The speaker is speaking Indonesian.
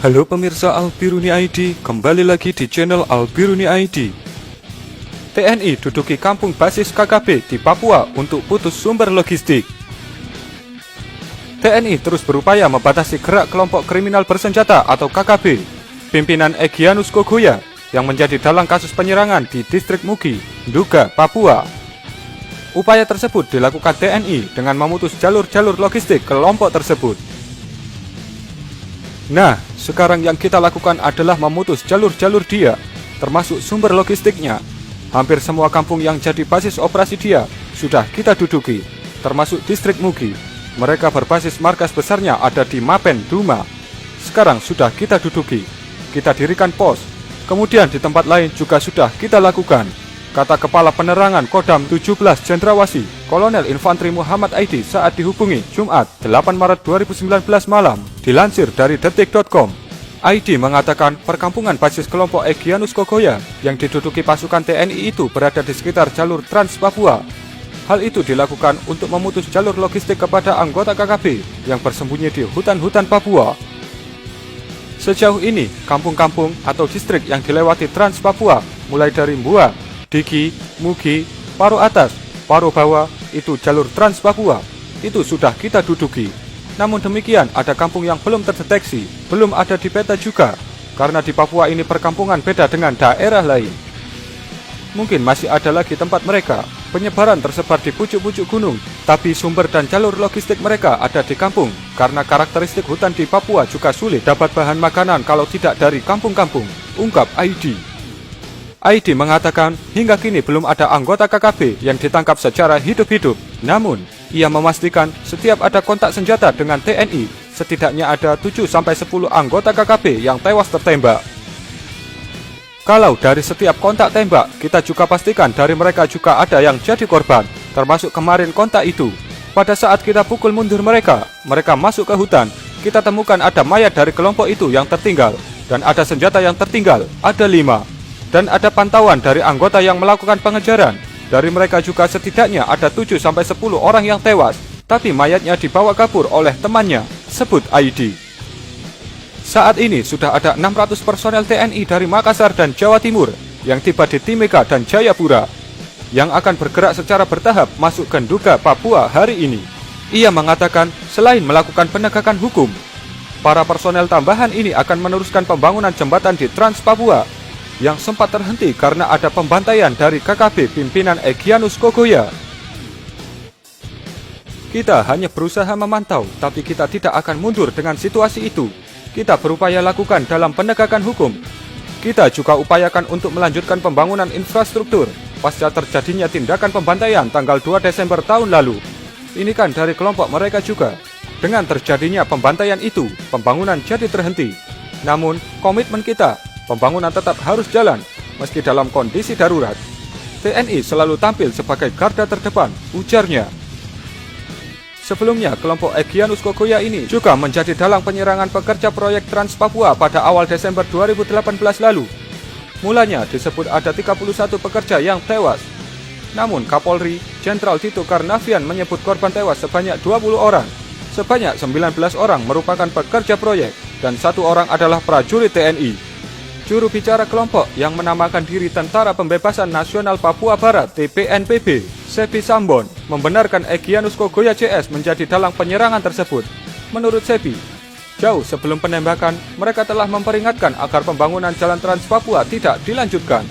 Halo pemirsa Albiruni ID, kembali lagi di channel Albiruni ID. TNI duduki kampung basis KKB di Papua untuk putus sumber logistik. TNI terus berupaya membatasi gerak kelompok kriminal bersenjata atau KKB. Pimpinan Egyanus Kogoya yang menjadi dalang kasus penyerangan di distrik Mugi, Nduga, Papua. Upaya tersebut dilakukan TNI dengan memutus jalur-jalur logistik kelompok tersebut. Nah, sekarang yang kita lakukan adalah memutus jalur-jalur dia, termasuk sumber logistiknya. Hampir semua kampung yang jadi basis operasi dia sudah kita duduki, termasuk distrik Mugi. Mereka berbasis markas besarnya ada di Mapen, Duma. Sekarang sudah kita duduki, kita dirikan pos. Kemudian di tempat lain juga sudah kita lakukan, kata Kepala Penerangan Kodam 17 Cendrawasih, Kolonel Infanteri Muhammad Aidi saat dihubungi Jumat 8 Maret 2019 malam. Dilansir dari detik.com, Aidi mengatakan perkampungan basis kelompok Egyanus Kogoya yang diduduki pasukan TNI itu berada di sekitar jalur Trans Papua. Hal itu dilakukan untuk memutus jalur logistik kepada anggota KKB yang bersembunyi di hutan-hutan Papua. Sejauh ini, kampung-kampung atau distrik yang dilewati Trans Papua mulai dari Mbua, Diki, Mugi, Paro Atas, Paro Bawah, itu jalur Trans Papua, itu sudah kita duduki. Namun demikian, ada kampung yang belum terdeteksi, belum ada di peta juga, karena di Papua ini perkampungan beda dengan daerah lain. Mungkin masih ada lagi tempat mereka, penyebaran tersebar di pucuk-pucuk gunung, tapi sumber dan jalur logistik mereka ada di kampung, karena karakteristik hutan di Papua juga sulit dapat bahan makanan kalau tidak dari kampung-kampung, ungkap Aidi. Aidi mengatakan hingga kini belum ada anggota KKB yang ditangkap secara hidup-hidup. Namun, ia memastikan setiap ada kontak senjata dengan TNI, setidaknya ada 7-10 anggota KKB yang tewas tertembak. Kalau dari setiap kontak tembak, kita juga pastikan dari mereka juga ada yang jadi korban, termasuk kemarin kontak itu. Pada saat kita pukul mundur mereka masuk ke hutan, kita temukan ada mayat dari kelompok itu yang tertinggal, dan ada senjata yang tertinggal, ada 5. Dan ada pantauan dari anggota yang melakukan pengejaran. Dari mereka juga setidaknya ada 7-10 orang yang tewas, tapi mayatnya dibawa kabur oleh temannya, sebut Aidi. Saat ini sudah ada 600 personel TNI dari Makassar dan Jawa Timur yang tiba di Timika dan Jayapura, yang akan bergerak secara bertahap masuk ke Nduga, Papua hari ini. Ia mengatakan selain melakukan penegakan hukum, para personel tambahan ini akan meneruskan pembangunan jembatan di Trans Papua yang sempat terhenti karena ada pembantaian dari KKB pimpinan Egyanus Kogoya. Kita hanya berusaha memantau, tapi kita tidak akan mundur dengan situasi itu. Kita berupaya lakukan dalam penegakan hukum. Kita juga upayakan untuk melanjutkan pembangunan infrastruktur pasca terjadinya tindakan pembantaian tanggal 2 Desember tahun lalu. Ini kan dari kelompok mereka juga. Dengan terjadinya pembantaian itu, pembangunan jadi terhenti. Namun, komitmen kita, pembangunan tetap harus jalan, meski dalam kondisi darurat. TNI selalu tampil sebagai garda terdepan, ujarnya. Sebelumnya, kelompok Egyanus Kogoya ini juga menjadi dalang penyerangan pekerja proyek Trans Papua pada awal Desember 2018 lalu. Mulanya disebut ada 31 pekerja yang tewas. Namun Kapolri, Jenderal Tito Karnavian menyebut korban tewas sebanyak 20 orang. Sebanyak 19 orang merupakan pekerja proyek, dan 1 orang adalah prajurit TNI. Juru bicara kelompok yang menamakan diri Tentara Pembebasan Nasional Papua Barat (TPNPB), Sepi Sambon, membenarkan Egyanus Kogoya CS menjadi dalang penyerangan tersebut. Menurut Sepi, jauh sebelum penembakan, mereka telah memperingatkan agar pembangunan jalan Trans Papua tidak dilanjutkan.